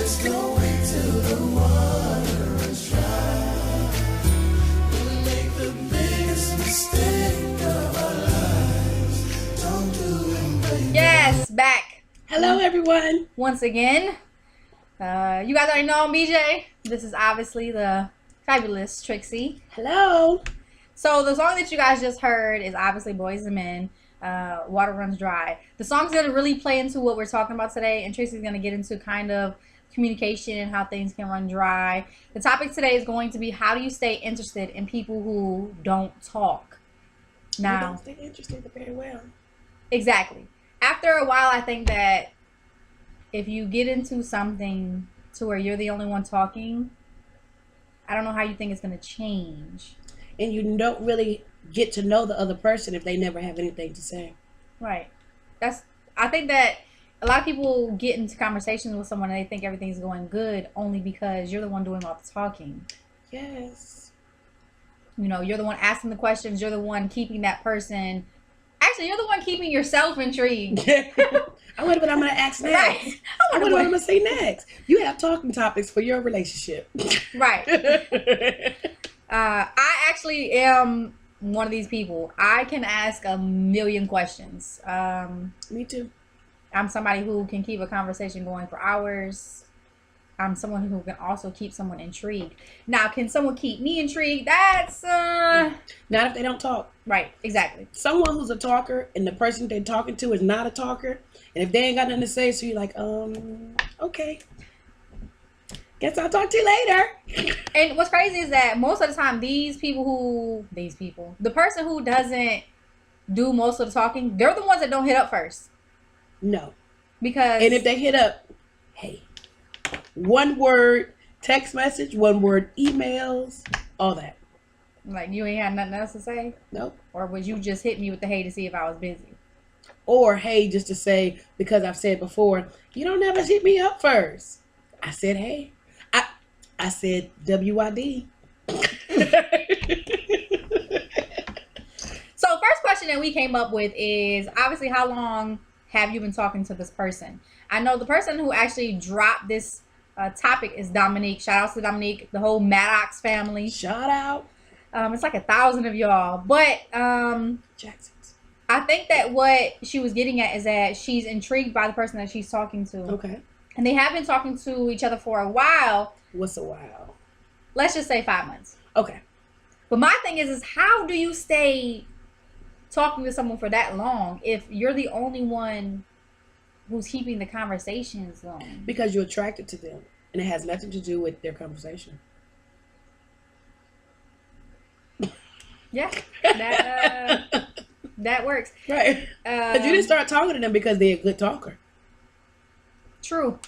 Just don't wait till the water runs dry. We'll make the biggest mistake of our lives. Don't do it, baby. Yes, back. Hello, everyone. Once again. You guys already know I'm BJ. This is obviously the fabulous Trixie. Hello. So the song that you guys just heard is obviously Boyz II Men, Water Runs Dry. The song's going to really play into what we're talking about today, and Trixie's going to get into kind of communication and how things can run dry. The topic today is going to be, how do you stay interested in people who don't talk? Now, You don't stay interested very well. exactly. After a while, I think that if you get into something to where you're the only one talking, I don't know how you think it's going to change. And you don't really get to know the other person if they never have anything to say. Right. I think that a lot of people get into conversations with someone and they think everything's going good only because you're the one doing all the talking. Yes. You know, you're the one asking the questions. You're the one keeping that person. Actually, you're the one keeping yourself intrigued. I wonder what I'm going to ask next. Right. I wonder what I'm going to say next. You have talking topics for your relationship. Right. I actually am one of these people. I can ask a million questions. Me too. I'm somebody who can keep a conversation going for hours. I'm someone who can also keep someone intrigued. Now, can someone keep me intrigued? That's Not if they don't talk. right, exactly. Someone who's a talker and the person they're talking to is not a talker, and if they ain't got nothing to say, so you're like, okay. Guess I'll talk to you later. And what's crazy is that most of the time, the person who doesn't do most of the talking, they're the ones that don't hit up first. No. Because And if they hit up, hey, one word text message, one word emails, all that. like, you ain't had nothing else to say, Nope. or would you just hit me with the hey to see if I was busy? Or hey, just to say, because I've said before, you don't never hit me up first. I said hey. I said WID. So first question that we came up with is, obviously, how long have you been talking to this person? I know the person who actually dropped this topic is Dominique. Shout out to Dominique, the whole Maddox family. Shout out. It's like 1,000 of y'all. But Jacksons. I think that what she was getting at is that she's intrigued by the person that she's talking to. Okay. And they have been talking to each other for a while. What's a while? Let's just say 5 months. Okay. But my thing is how do you stay talking to someone for that long if you're the only one who's keeping the conversations going? Because you're attracted to them, and it has nothing to do with their conversation. Yeah, that works. Right. Because you didn't start talking to them because they're a good talker. True.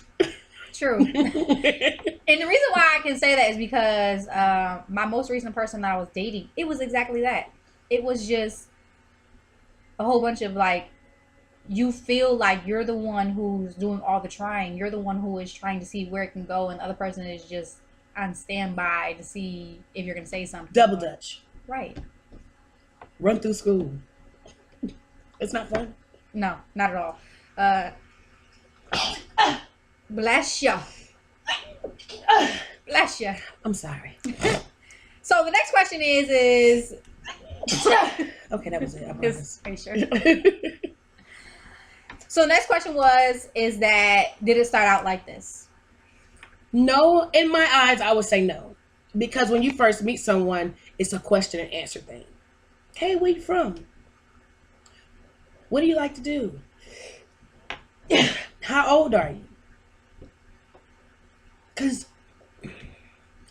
And the reason why I can say that is because my most recent person that I was dating, it was exactly that. It was just a whole bunch of like, you feel like you're the one who's doing all the trying. You're the one who is trying to see where it can go, and the other person is just on standby to see if you're going to say something. Double Dutch. Right. Run through school. It's not fun. No, not at all. Bless you. Bless you. I'm sorry. So the next question is Okay, that was it. I is, promise. are you sure? So the next question is that, did it start out like this? No, in my eyes, I would say no. Because when you first meet someone, it's a question and answer thing. Hey, where you from? What do you like to do? How old are you? Because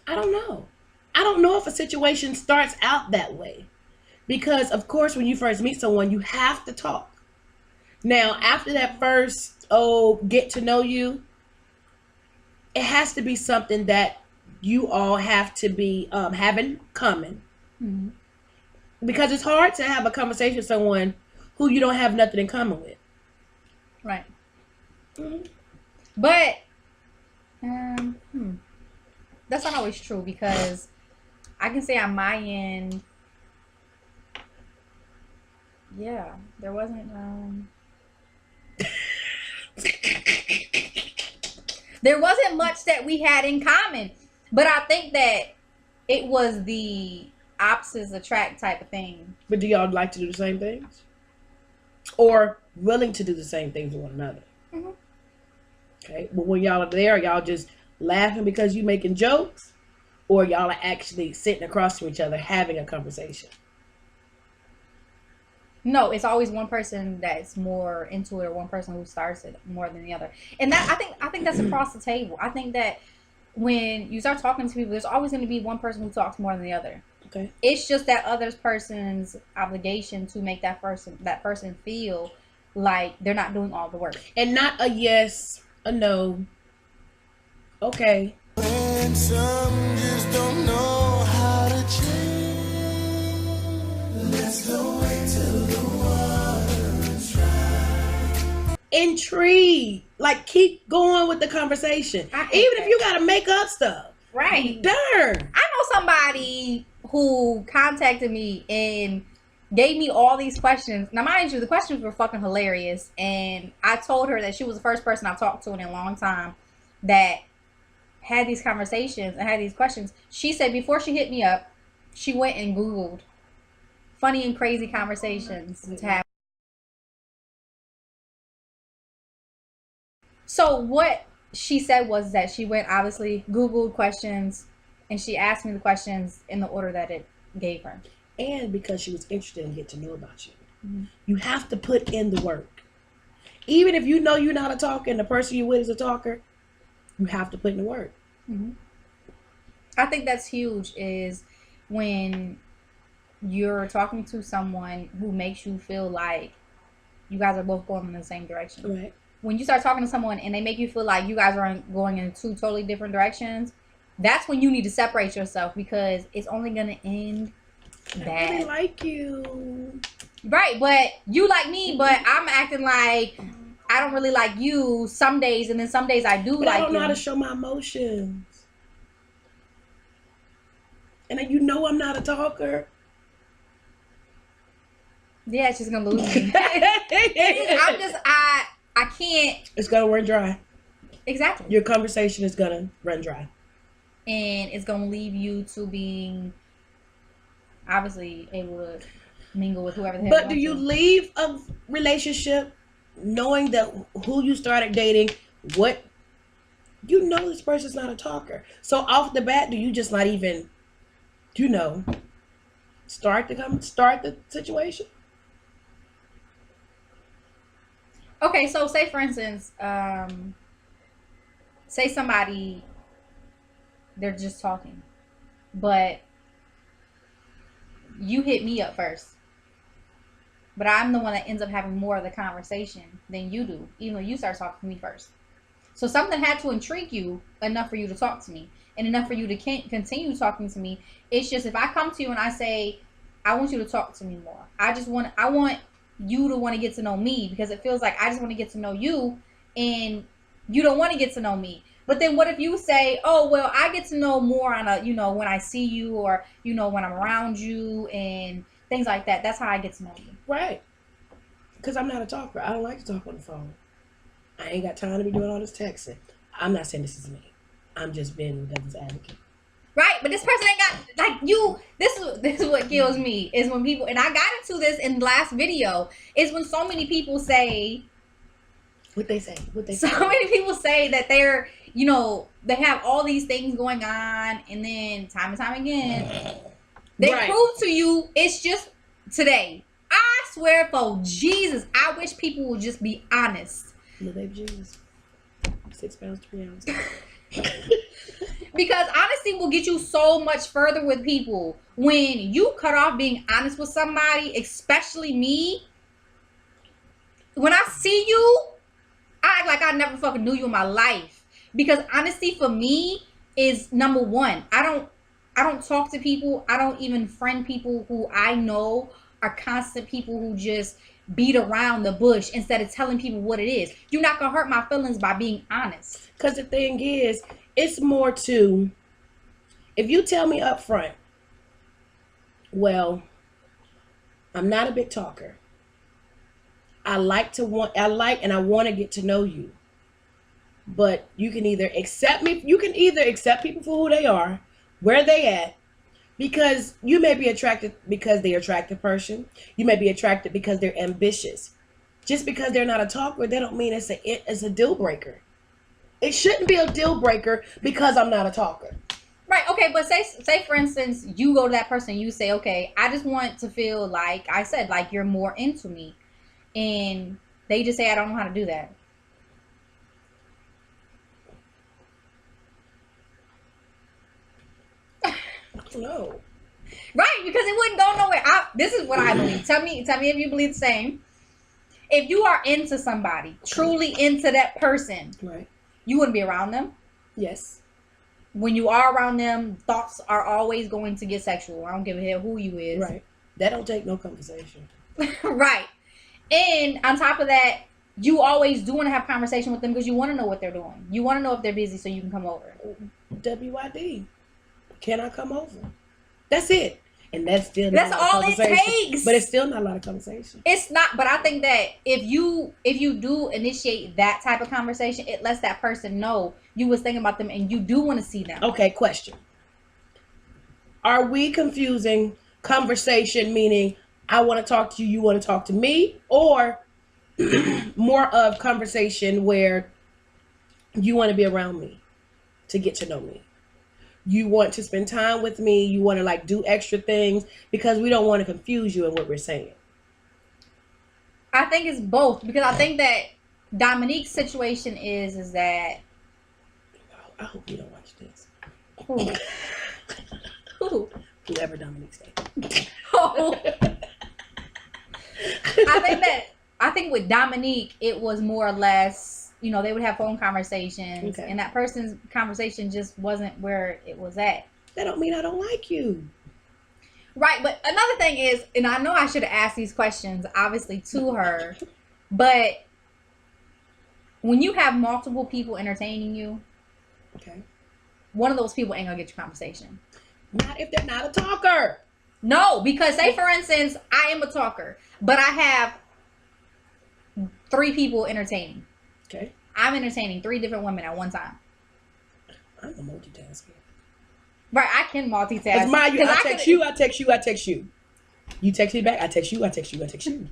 I don't know. I don't know if a situation starts out that way. Because, of course, when you first meet someone, you have to talk. Now, after that first, get to know you, it has to be something that you all have to be having common. Mm-hmm. Because it's hard to have a conversation with someone who you don't have nothing in common with. Right. Mm-hmm. But that's not always true, because I can say on my end, yeah, there wasn't There wasn't much that we had in common. But I think that it was the opposites attract type of thing. But do y'all like to do the same things? Or willing to do the same things with one another? Mhm. Okay. But when y'all are there, y'all just laughing because you making jokes? Or y'all are actually sitting across from each other having a conversation? No, it's always one person that's more into it, or one person who starts it more than the other. And that I think that's across the table. I think that when you start talking to people, there's always going to be one person who talks more than the other. Okay. It's just that other person's obligation to make that person feel like they're not doing all the work. And not a yes, a no. Okay. When some just don't know how to change, let's go wait till the water runs dry. Intrigued. Like, keep going with the conversation. I Even hate if that. you got to make up stuff. Right. Darn. I know somebody who contacted me and gave me all these questions. Now, mind you, the questions were fucking hilarious. And I told her that she was the first person I talked to in a long time that had these conversations and had these questions. She said before she hit me up, she went and Googled funny and crazy conversations to have. So what she said was that she went, obviously, Googled questions, and she asked me the questions in the order that it gave her. And because she was interested in getting to know about you. Mhm. You have to put in the work. Even if you know you're not a talker and the person you're with is a talker, you have to put in the work. Mm-hmm. I think that's huge, is when you're talking to someone who makes you feel like you guys are both going in the same direction. Right. When you start talking to someone and they make you feel like you guys are going in two totally different directions, that's when you need to separate yourself, because it's only going to end I really bad. like you. Right, but you like me, but I'm acting like I don't really like you some days, and then some days I do But like I don't know you. how to show my emotions. And then you know I'm not a talker. Yeah, she's gonna lose me. I can't. It's gonna run dry. Exactly. Your conversation is gonna run dry. And it's gonna leave you to being obviously able to mingle with whoever the hell But do want you to. leave a relationship knowing that who you started dating, what you know this person's not a talker. So off the bat, do you just not even, start the situation? Okay, so say for instance, say somebody, they're just talking, but you hit me up first, but I'm the one that ends up having more of the conversation than you do, even though you start talking to me first. So something had to intrigue you enough for you to talk to me, and enough for you to continue talking to me. It's just if I come to you and I say, I want you to talk to me more. I want you to want to get to know me, because it feels like I just want to get to know you and you don't want to get to know me. But then what if you say, oh, well, I get to know more on a, when I see you, or, when I'm around you and things like that. That's how I get to know you. Right. Because I'm not a talker. I don't like to talk on the phone. I ain't got time to be doing all this texting. I'm not saying this is me. I'm just being the devil's advocate. Right, but this person ain't got, like, you, this is what kills me, is when people, and I got into this in the last video, is when so many people say, What they say? so many people say that they're, they have all these things going on, and then time and time again, they Right. prove to you it's just today. I swear for Jesus, I wish people would just be honest. Little baby Jesus. 6 pounds, 3 ounces. Because honesty will get you so much further with people. When you cut off being honest with somebody, especially me, when I see you, I act like I never fucking knew you in my life. Because honesty for me is number one. I don't talk to people. I don't even friend people who I know are constant people who just beat around the bush instead of telling people what it is. You're not gonna hurt my feelings by being honest. Because the thing is, it's more to, if you tell me up front, well, I'm not a big talker. I want to get to know you. But you can either accept me. You can either accept people for who they are, where they at, because you may be attracted because they're an attractive person. You may be attracted because they're ambitious. Just because they're not a talker, that don't mean it's a deal breaker. It shouldn't be a deal breaker because I'm not a talker. Right. Okay. But say for instance, you go to that person and you say, okay, I just want to feel like I said, like you're more into me. And they just say, I don't know how to do that. No. Right. Because it wouldn't go nowhere. This is what I believe. Tell me if you believe the same. If you are into somebody, truly into that person, Right. you wouldn't be around them. Yes. When you are around them, thoughts are always going to get sexual. I don't give a hell who you is. Right. That don't take no conversation. Right. And on top of that, you always do want to have conversation with them because you want to know what they're doing. You want to know if they're busy so you can come over. WID. Can I come over? That's it. And that's still That's not a lot of all it conversation. takes. But it's still not a lot of conversation. It's not, but I think that if you do initiate that type of conversation, it lets that person know you was thinking about them and you do want to see them. Okay, question. Are we confusing conversation, meaning I want to talk to you, you want to talk to me, or more of conversation where you want to be around me to get to know me? You want to spend time with me, you want to like do extra things, because we don't want to confuse you in what we're saying. I think it's both, because I think that Dominique's situation is that I hope you don't watch this. who? Whoever Dominique's dating. Oh. I think with Dominique, it was more or less, you know, they would have phone conversations, Okay. and that person's conversation just wasn't where it was at. That don't mean I don't like you. Right, but another thing is, and I know I should have asked these questions, obviously, to her, but when you have multiple people entertaining you, Okay. one of those people ain't gonna get your conversation. Not if they're not a talker. No, because say, for instance, I am a talker, but I have 3 people entertaining. Okay. I'm entertaining 3 different women at one time. I'm a multitasker. Right, I can multitask. As my, I 'Cause text you, I text you, I text you. You text me back, I text you, I text you, I text you.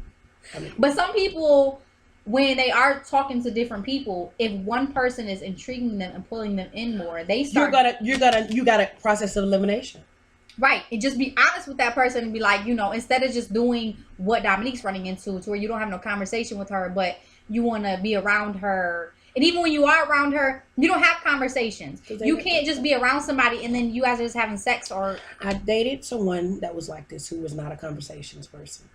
I mean, But some people, when they are talking to different people, if one person is intriguing them and pulling them in more, they start. you got a process of elimination. Right, and just be honest with that person and be like, you know, instead of just doing what Dominique's running into, to where you don't have no conversation with her, but you want to be around her. And even when you are around her, you don't have conversations. You can't just be around somebody and then you guys are just having sex or... I dated someone that was like this, who was not a conversations person.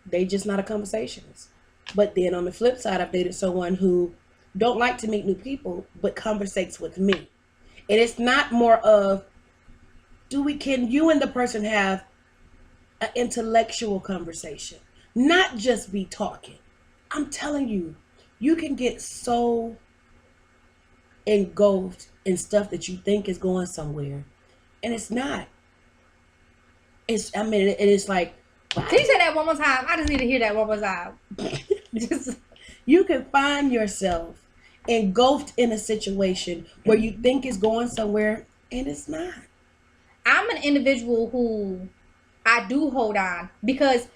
They just not a conversationist. But then on the flip side, I've dated someone who don't like to meet new people, but conversates with me. And it's not more of, can you and the person have an intellectual conversation? Not just be talking. I'm telling you, you can get so engulfed in stuff that you think is going somewhere, and it's not. It's like, wow. Can you say that one more time? I just need to hear that one more time. Just... You can find yourself engulfed in a situation where you think is going somewhere, and it's not. I'm an individual who I do hold on, because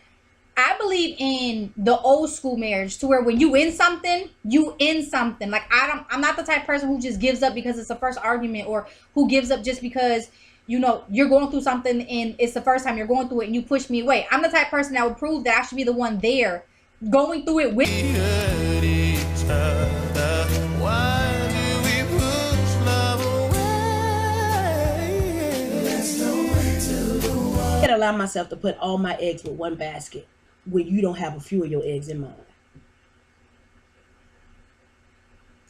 I believe in the old school marriage, to where when you in something, you in something. Like I'm not the type of person who just gives up because it's the first argument, or who gives up just because, you know, you're going through something and it's the first time you're going through it and you push me away. I'm the type of person that would prove that I should be the one there going through it with you. hurt each other. Why do we push love away? Let's not wait till the one. I can't allow myself to put all my eggs with one basket when you don't have a few of your eggs in mine.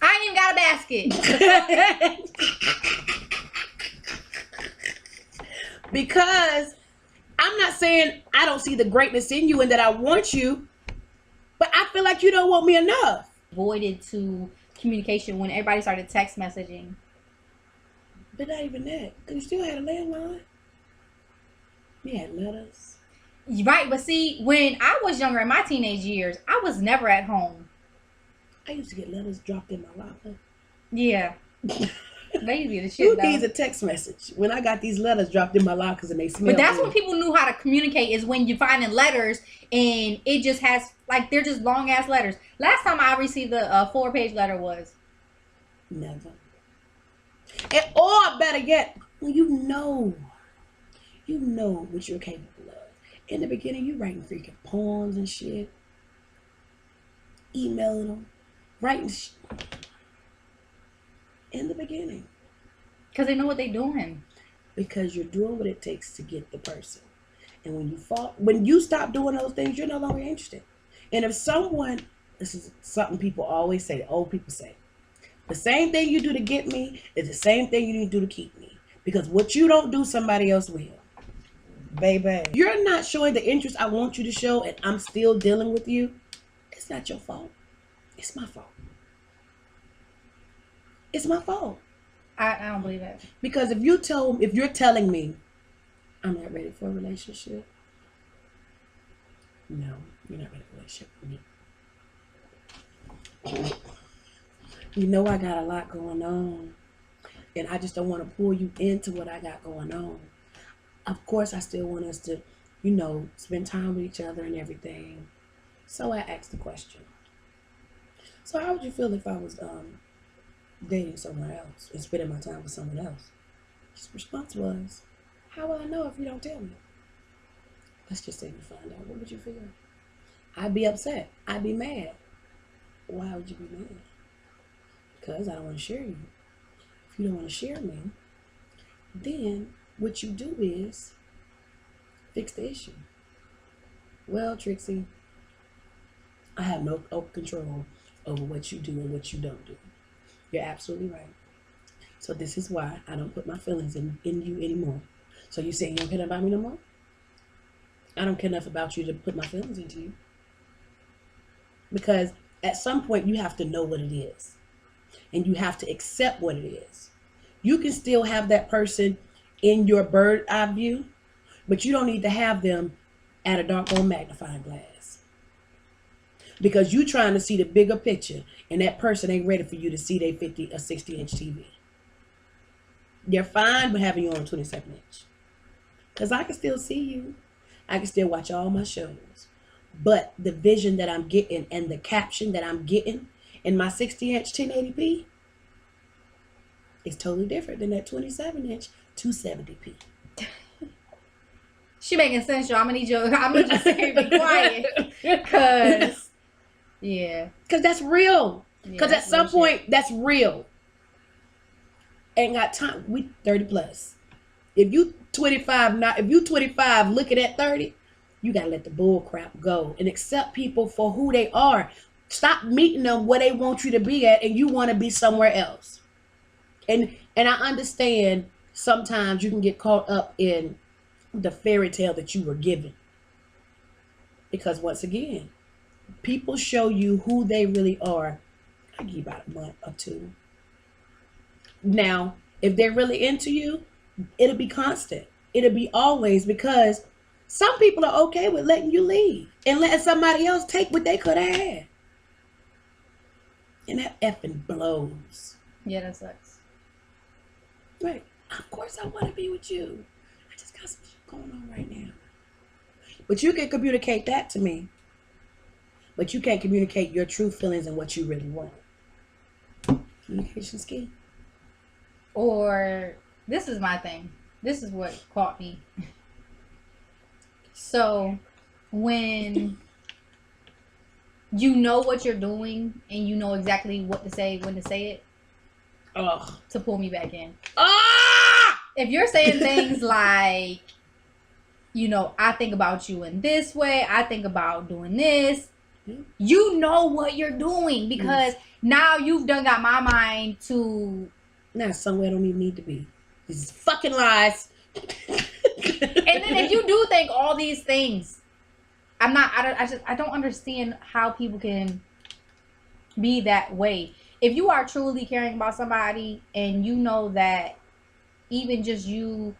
I ain't even got a basket. Because I'm not saying I don't see the greatness in you and that I want you, but I feel like you don't want me enough. Avoided to communication when everybody started text messaging. But not even that, because you still had a landline. You had letters. Right, but see, when I was younger, in my teenage years, I was never at home. I used to get letters dropped in my locker. Yeah. Baby, the Who shit though. needs a text message when I got these letters dropped in my lockers and they smell But that's good? when people knew how to communicate, is when you're finding letters and it just has, like, they're just long ass letters. Last time I received a 4-page letter was Never. And, or better yet, when you know what you're capable of. In the beginning, you writing freaking poems and shit, emailing them, writing in the beginning. because they know what they're doing. Because you're doing what it takes to get the person. And when you stop doing those things, you're no longer interested. And if someone, this is something people always say, the old people say, the same thing you do to get me is the same thing you need to do to keep me. Because what you don't do, somebody else will. Baby, you're not showing the interest I want you to show, and I'm still dealing with you. It's not your fault. It's my fault. It's my fault. I don't believe that. Because if you're telling me I'm not ready for a relationship, no, you're not ready for a relationship with me. You know I got a lot going on, and I just don't want to pull you into what I got going on. Of course, I still want us to, spend time with each other and everything. So I asked the question. So how would you feel if I was dating someone else and spending my time with someone else? His response was, how will I know if you don't tell me? Let's just say you find out. What would you feel? I'd be upset. I'd be mad. Why would you be mad? Because I don't want to share you. If you don't want to share me, then what you do is fix the issue. Well, Trixie, I have no control over what you do and what you don't do. You're absolutely right. So this is why I don't put my feelings in you anymore. So you say you don't care about me no more? I don't care enough about you to put my feelings into you. Because at some point you have to know what it is. And you have to accept what it is. You can still have that person in your bird eye view, but you don't need to have them at a doggone magnifying glass. Because you're trying to see the bigger picture, and that person ain't ready for you to see their 50 or 60-inch TV. They're fine with having you on a 27-inch. Because I can still see you. I can still watch all my shows. But the vision that I'm getting and the caption that I'm getting in my 60-inch 1080p is totally different than that 27-inch 270p. She making sense, y'all. I'm gonna just say be quiet. Cause yeah. Cause that's real. Yeah, Cause at some point that's real. Ain't got time. We 30 plus. If you 25 looking at 30, you gotta let the bull crap go and accept people for who they are. Stop meeting them where they want you to be at, and you want to be somewhere else. And I understand sometimes you can get caught up in the fairy tale that you were given. Because once again, people show you who they really are. I give you about a month or two. Now, if they're really into you, it'll be constant. It'll be always, because some people are okay with letting you leave and letting somebody else take what they could have had. And that effing blows. Yeah, that sucks. Right. Of course I want to be with you. I just got some shit going on right now. But you can communicate that to me. But you can't communicate your true feelings and what you really want. Communication's key. Or this is my thing. This is what caught me. So when you know what you're doing and you know exactly what to say, when to say it, to pull me back in. If you're saying things like, I think about you in this way, I think about doing this, you know what you're doing, because now you've done got my mind to now somewhere I don't even need to be. This is fucking lies. And then if you do think all these things, I don't understand how people can be that way. If you are truly caring about somebody and you know that even just you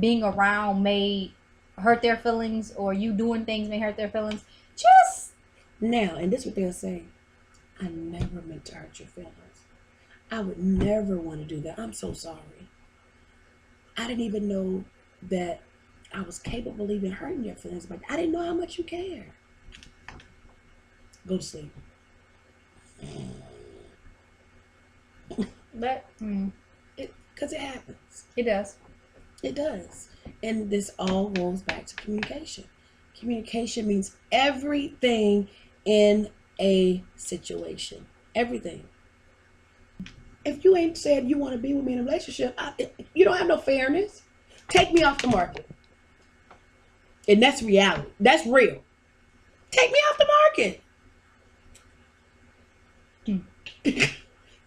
being around may hurt their feelings, or you doing things may hurt their feelings, just now, and this is what they'll say, I never meant to hurt your feelings. I would never want to do that. I'm so sorry. I didn't even know that I was capable of even hurting your feelings, but I didn't know how much you care. Go to sleep. But Because it happens. it does. It does. And this all goes back to communication. Communication means everything in a situation. Everything. If you ain't said you want to be with me in a relationship, you don't have no fairness. Take me off the market. And that's reality. That's real. Take me off the market.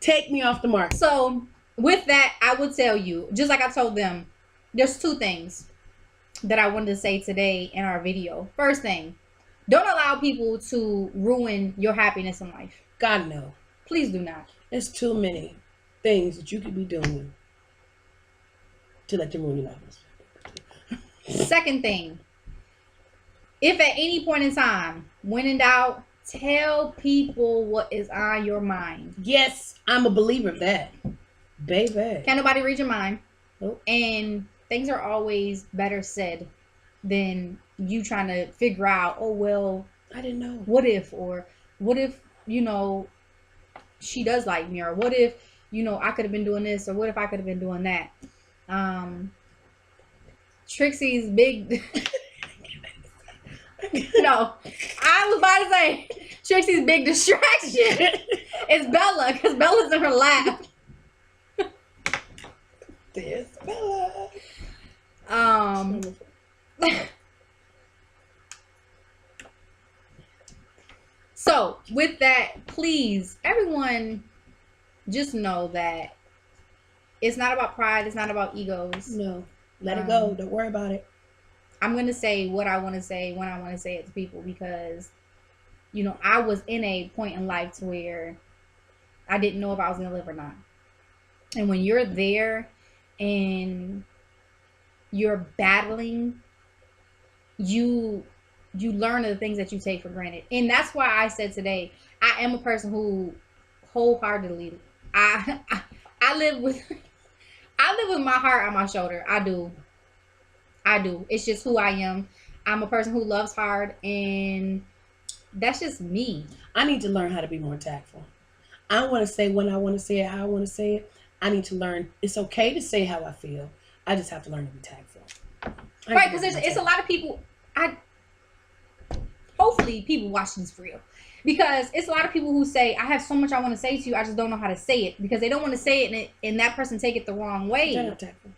Take me off the market. So with that, I would tell you, just like I told them, there's two things that I wanted to say today in our video. First thing, don't allow people to ruin your happiness in life. God, no. Please do not. There's too many things that you could be doing to let them ruin your life. Second thing, if at any point in time, when in doubt, tell people what is on your mind. Yes, I'm a believer of that. Baby. Can't nobody read your mind. Nope. And things are always better said than you trying to figure out, oh, well, I didn't know. what if, or what if, you know, she does like me, or what if, you know, I could have been doing this, or what if I could have been doing that. Trixie's big no, I was about to say Trixie's big distraction is Bella, because Bella's in her lap. There's Bella. So with that, please, everyone, just know that it's not about pride. It's not about egos. No, let it go. Don't worry about it. I'm going to say what I want to say when I want to say it to people, because, you know, I was in a point in life to where I didn't know if I was going to live or not. And when you're there and you're battling, you learn the things that you take for granted. And that's why I said today, I am a person who wholeheartedly, I live with my heart on my shoulder. I do. It's just who I am. I'm a person who loves hard, and that's just me. I need to learn how to be more tactful. I want to say when I want to say it, how I want to say it. I need to learn. It's okay to say how I feel. I just have to learn to be tactful. Right, because it's a lot of people. Hopefully people watching this for real, because it's a lot of people who say, I have so much I want to say to you, I just don't know how to say it, because they don't want to say it and that person take it the wrong way. I'm not tactful.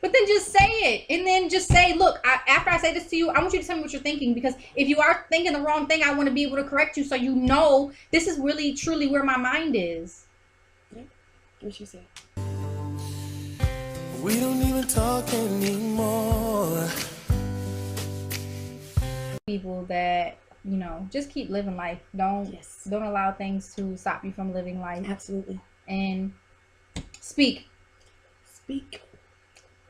But then just say it, and then just say, look, after I say this to you, I want you to tell me what you're thinking, because if you are thinking the wrong thing, I want to be able to correct you, so you know this is really truly where my mind is. Yeah. What you say? We don't even talk anymore. People that, you know, just keep living life. Don't Yes. allow things to stop you from living life. Absolutely. And speak. Speak.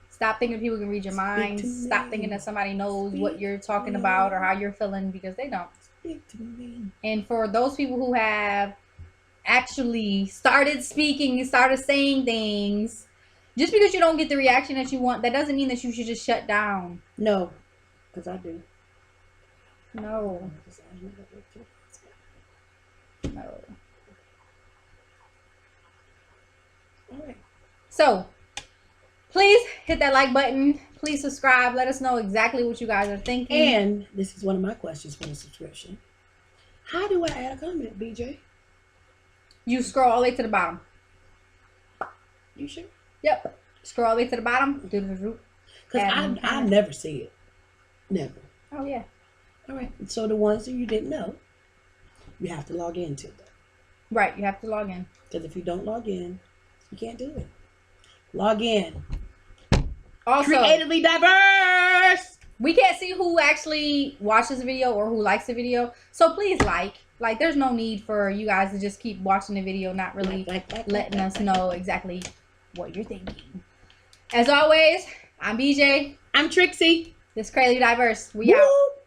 Stop thinking people can read your mind. to Stop me. thinking that somebody knows Speak what you're talking to about or me. how you're feeling, because they don't. Speak to me. And for those people who have actually started speaking and started saying things, just because you don't get the reaction that you want, that doesn't mean that you should just shut down. No, because I do. No. No. All right. So, please hit that like button. Please subscribe. Let us know exactly what you guys are thinking. And this is one of my questions for the subscription. How do I add a comment, BJ? You scroll all the way to the bottom. You sure? Yep. Scroll all the way to the bottom. Because Add I never see it. Never. Oh, yeah. All right. So the ones that you didn't know, you have to log into them. Right. You have to log in. Because if you don't log in, you can't do it. Log in. Also, Creatively diverse. we can't see who actually watches the video or who likes the video. So please like. Like, there's no need for you guys to just keep watching the video, not really letting us know exactly what you're thinking. As always, I'm BJ. I'm Trixie. This is Crazy Diverse. We out. Woo!